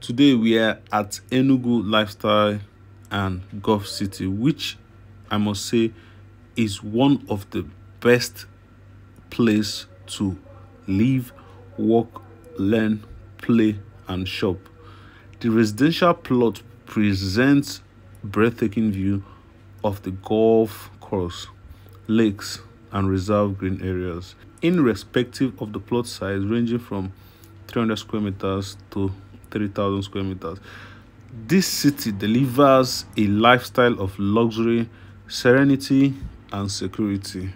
Today we are at Enugu Lifestyle and Golf City, which I must say is one of the best place to live, work, learn, play and shop. The residential plot presents breathtaking view of the golf course, lakes and reserve green areas, irrespective of the plot size ranging from 300 square meters to 3,000 square meters. This city delivers a lifestyle of luxury, serenity and security.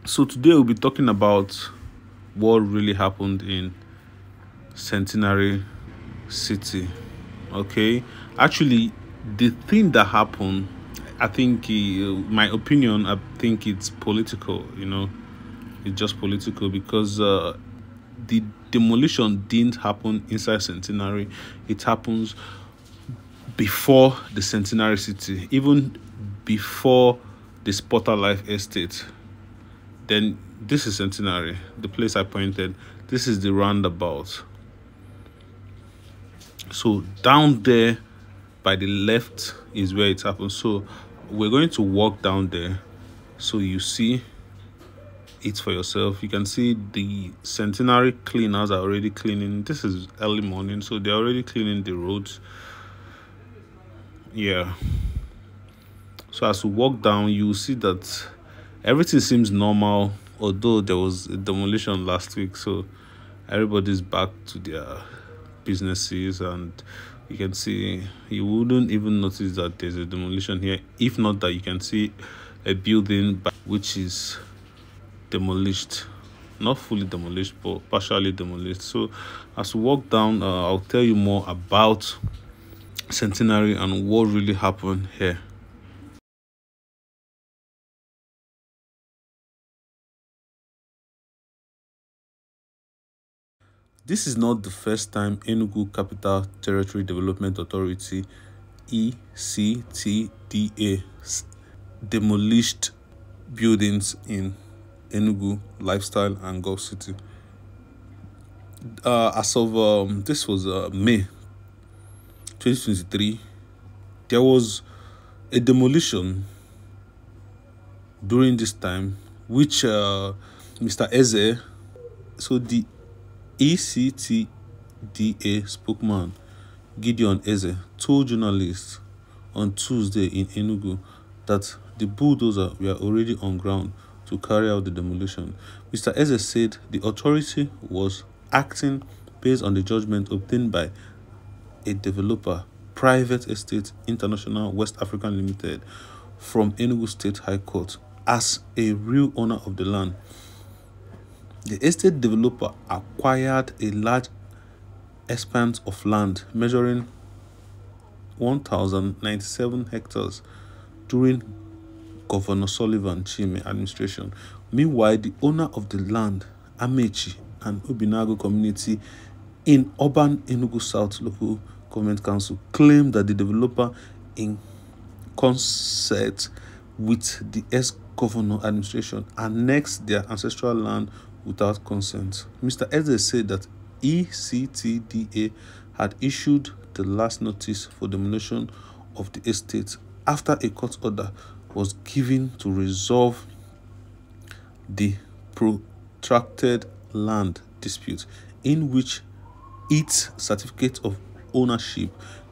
So today we'll be talking about what really happened in Centenary City. Okay, actually the thing that happened, I think my opinion, I think it's political. It's just political because the demolition didn't happen inside Centenary. It happens before the Centenary City, even before the Spotter Life Estate. Then this is Centenary, the place I pointed. This is the roundabout. So down there by the left is where it happens. So we're going to walk down there so you see it for yourself. You can see the Centenary cleaners are already cleaning. This is early morning, so they're already cleaning the roads. Yeah. So as we walk down, you see that everything seems normal, although there was a demolition last week. So everybody's back to their businesses, and you can see, you wouldn't even notice that there's a demolition here, if not that you can see a building which is demolished, not fully demolished but partially demolished. So as we walk down, I'll tell you more about Centenary and what really happened here. This is not the first time Enugu Capital Territory Development Authority ECTDA demolished buildings in Enugu Lifestyle and Golf City. As of this was May 2023, there was a demolition during this time, which Mr. Eze, so the ECTDA spokesman Gideon Eze, told journalists on Tuesday in Enugu that the bulldozer were already on ground to carry out the demolition. Mr. Eze said the authority was acting based on the judgment obtained by a developer, Private Estate International West African Limited, from Enugu State High Court as a real owner of the land. The estate developer acquired a large expanse of land measuring 1,097 hectares during Governor Sullivan Chime administration. Meanwhile, the owner of the land, Amechi and Obeagu community in urban Enugu South Local Government Council, claimed that the developer, in concert with the ex-governor administration, annexed their ancestral land without consent. Mr. Eze said that ECTDA had issued the last notice for demolition of the estate after a court order was given to resolve the protracted land dispute, in which its certificate of ownership,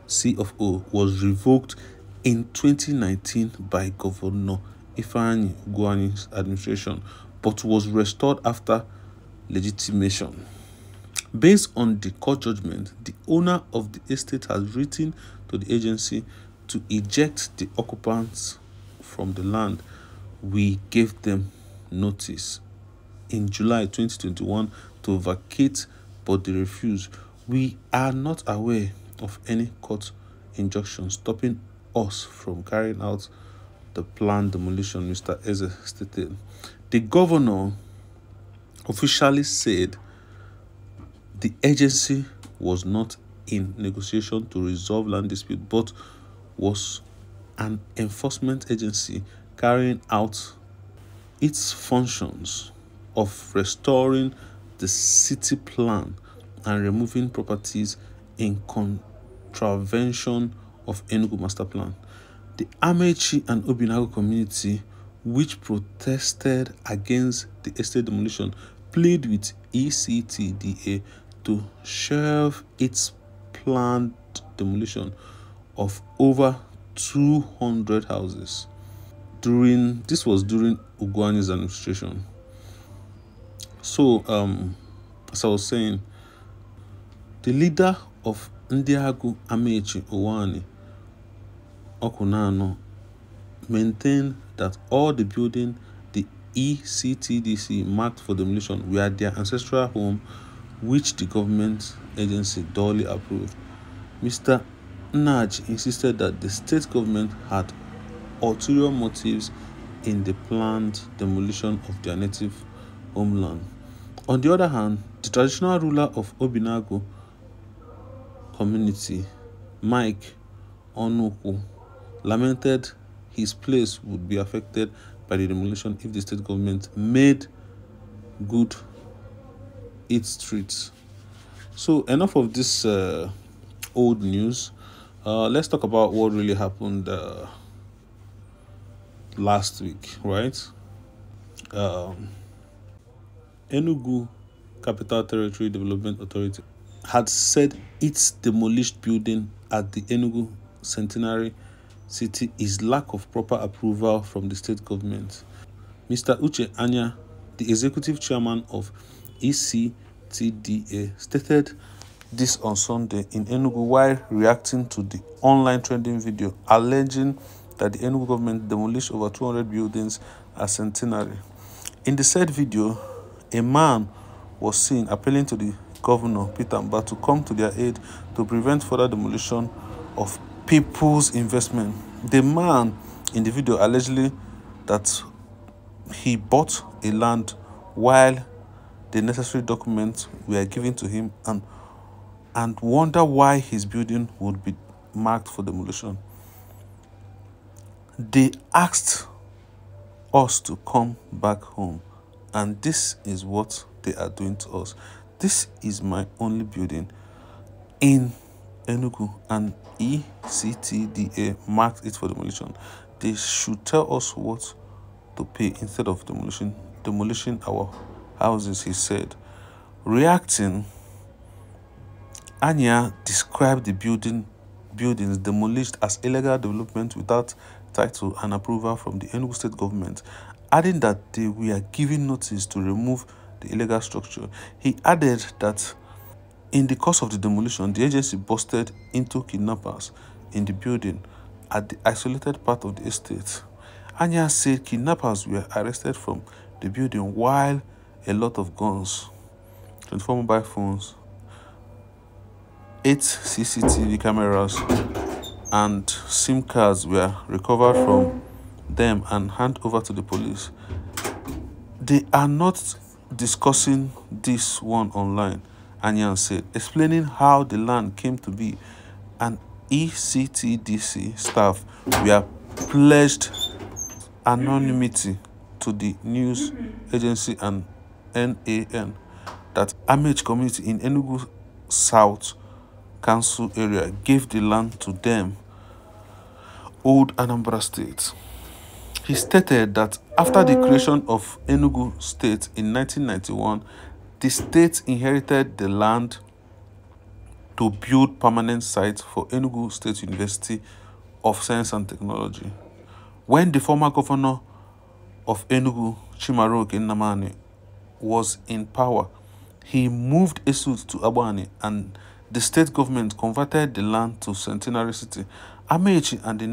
CFO, was revoked in 2019 by Governor Amechi Uwani's administration, but was restored after legitimation. Based on the court judgment, the owner of the estate has written to the agency to eject the occupants from the land. We gave them notice in July 2021 to vacate, but they refused. We are not aware of any court injunction stopping us from carrying out the planned demolition, Mr. Eze stated. The governor officially said the agency was not in negotiation to resolve land dispute, but was an enforcement agency carrying out its functions of restoring the city plan and removing properties in contravention of Enugu Master Plan. The Amechi and Obeagu community, which protested against the estate demolition, plead with ECTDA to shelve its planned demolition of over 200 houses. This was during Ugwuani's administration. So, as I was saying, the leader of Ndiagu, Amechi Uwani Awkunanaw, maintained that all the buildings the ECTDC marked for demolition were their ancestral home, which the government agency duly approved. Mr. Naj insisted that the state government had ulterior motives in the planned demolition of their native homeland. On the other hand, the traditional ruler of Obeagu community, Mike Onuku, lamented his place would be affected by the demolition if the state government made good its streets. So enough of this old news. Let's talk about what really happened last week, right? Enugu Capital Territory Development Authority had said its demolished building at the Enugu Centenary City is lack of proper approval from the state government. Mr. Uche Anya, the executive chairman of ECTDA, stated this on Sunday in Enugu while reacting to the online trending video alleging that the Enugu government demolished over 200 buildings at Centenary. In the said video, a man was seen appealing to the governor, Peter Mba, to come to their aid to prevent further demolition of people's investment. The man in the video allegedly that he bought a land while the necessary documents were given to him and wonder why his building would be marked for demolition. They asked us to come back home, and this is what they are doing to us. This is my only building in Enugu, and ECTDA marked it for demolition. They should tell us what to pay instead of demolishing our houses, he said. Reacting, Anya described the buildings demolished as illegal development without title and approval from the Enugu State Government, adding that they were given notice to remove the illegal structure. He added that in the course of the demolition, the agency busted into kidnappers in the building at the isolated part of the estate. Anya said kidnappers were arrested from the building while a lot of guns, 24 mobile phones, 8 CCTV cameras, and SIM cards were recovered from them and handed over to the police. They are not discussing this one online, Anyan said, explaining how the land came to be, and ECTDC staff were pledged anonymity to the news agency and NAN that Amechi community in Enugu South Council area gave the land to them, Old Anambra State. He stated that after the creation of Enugu State in 1991, the state inherited the land to build permanent sites for Enugu State University of Science and Technology. When the former governor of Enugu, Chibuike was in power, he moved Esut to Abani, and the state government converted the land to Centenary City. Amechi and the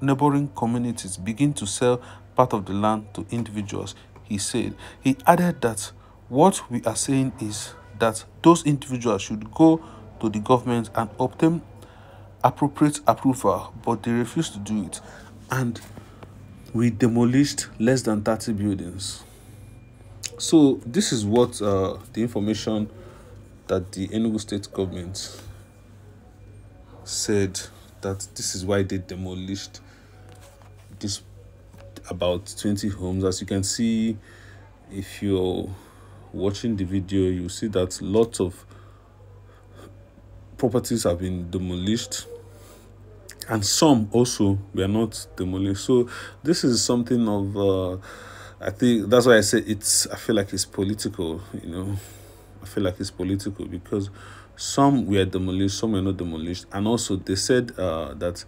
neighbouring communities begin to sell part of the land to individuals, he said. He added that what we are saying is that those individuals should go to the government and obtain appropriate approval, but they refused to do it. And we demolished less than 30 buildings. So this is what the information that the Enugu State Government said, that this is why they demolished this about 20 homes. As you can see, if you're watching the video, you see that lots of properties have been demolished, and some also were not demolished. So this is something of I think that's why I say I feel like it's political, I feel like it's political because some were demolished, some were not demolished, and also they said that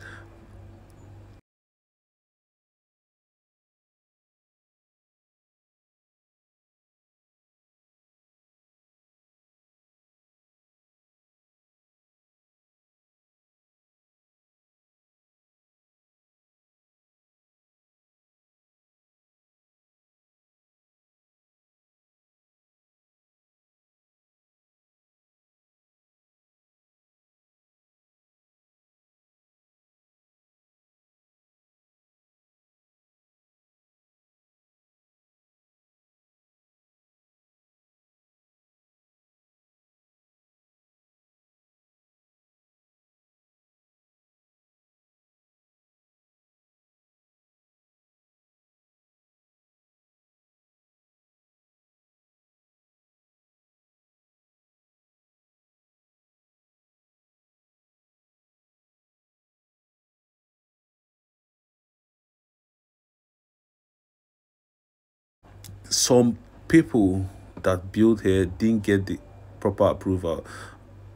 some people that built here didn't get the proper approval.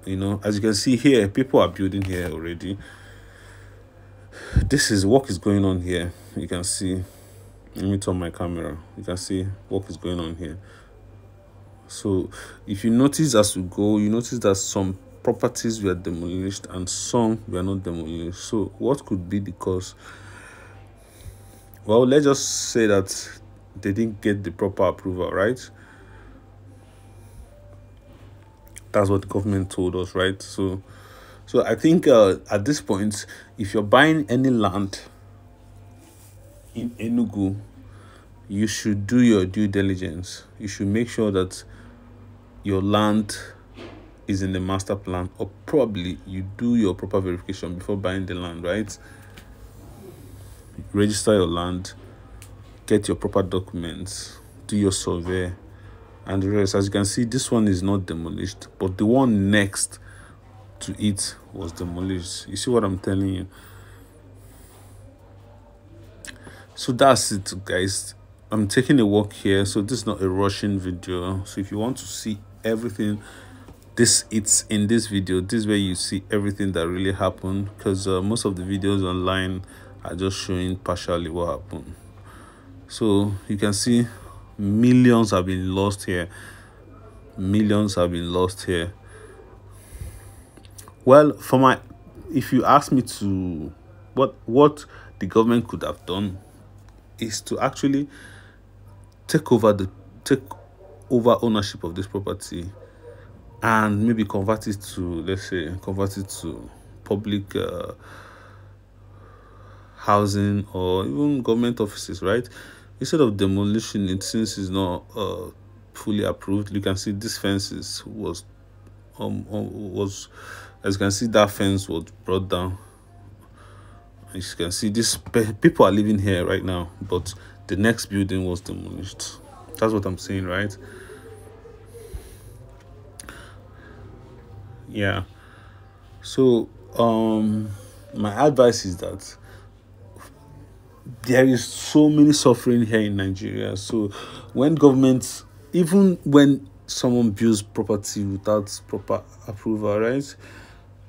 As you can see here, people are building here already. This is work is going on here. You can see. Let me turn my camera. You can see work is going on here. So if you notice as we go, you notice that some properties were demolished and some were not demolished. So what could be the cause? Well, let's just say that they didn't get the proper approval, right? That's what the government told us, right? So I think at this point, if you're buying any land in Enugu, you should do your due diligence. You should make sure that your land is in the master plan, or probably you do your proper verification before buying the land, right? Register your land, get your proper documents, do your survey, and the rest. As you can see, this one is not demolished, but the one next to it was demolished. You see what I'm telling you? So that's it, guys. I'm taking a walk here, so this is not a rushing video. So if you want to see everything, it's in this video. This is where you see everything that really happened, because most of the videos online are just showing partially what happened. So you can see millions have been lost here. Millions have been lost here. Well, if you ask me to what the government could have done is to actually take over ownership of this property and maybe convert it to public housing or even government offices, right? Instead of demolition it, since it's not fully approved. You can see this fences was as you can see, that fence was brought down. As you can see, this people are living here right now, but the next building was demolished. That's what I'm saying, right? Yeah. So my advice is that there is so many suffering here in Nigeria. So when governments, even when someone builds property without proper approval, right,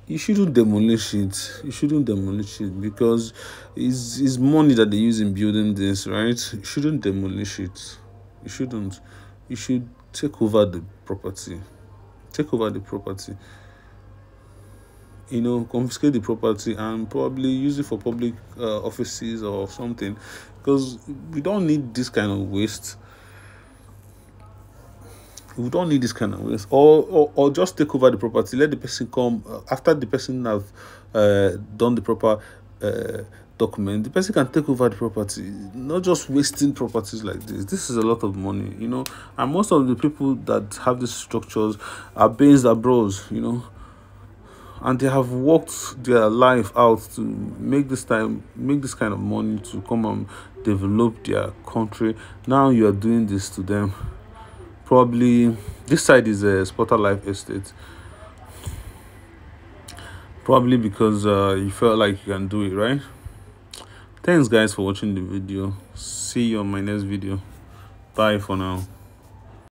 you shouldn't demolish it. You shouldn't demolish it because it's money that they use in building this, right? You shouldn't demolish it. You shouldn't. You should take over the property. Take over the property. Confiscate the property and probably use it for public offices or something, because we don't need this kind of waste. We don't need this kind of waste. Or just take over the property. Let the person come after the person have done the proper document. The person can take over the property, not just wasting properties like this. This is a lot of money, and most of the people that have these structures are based abroad, and they have worked their life out to make this kind of money to come and develop their country. Now you are doing this to them. Probably this side is a Spotter Life Estate. Probably because you felt like you can do it, right? Thanks guys for watching the video. See you on my next video. Bye for now.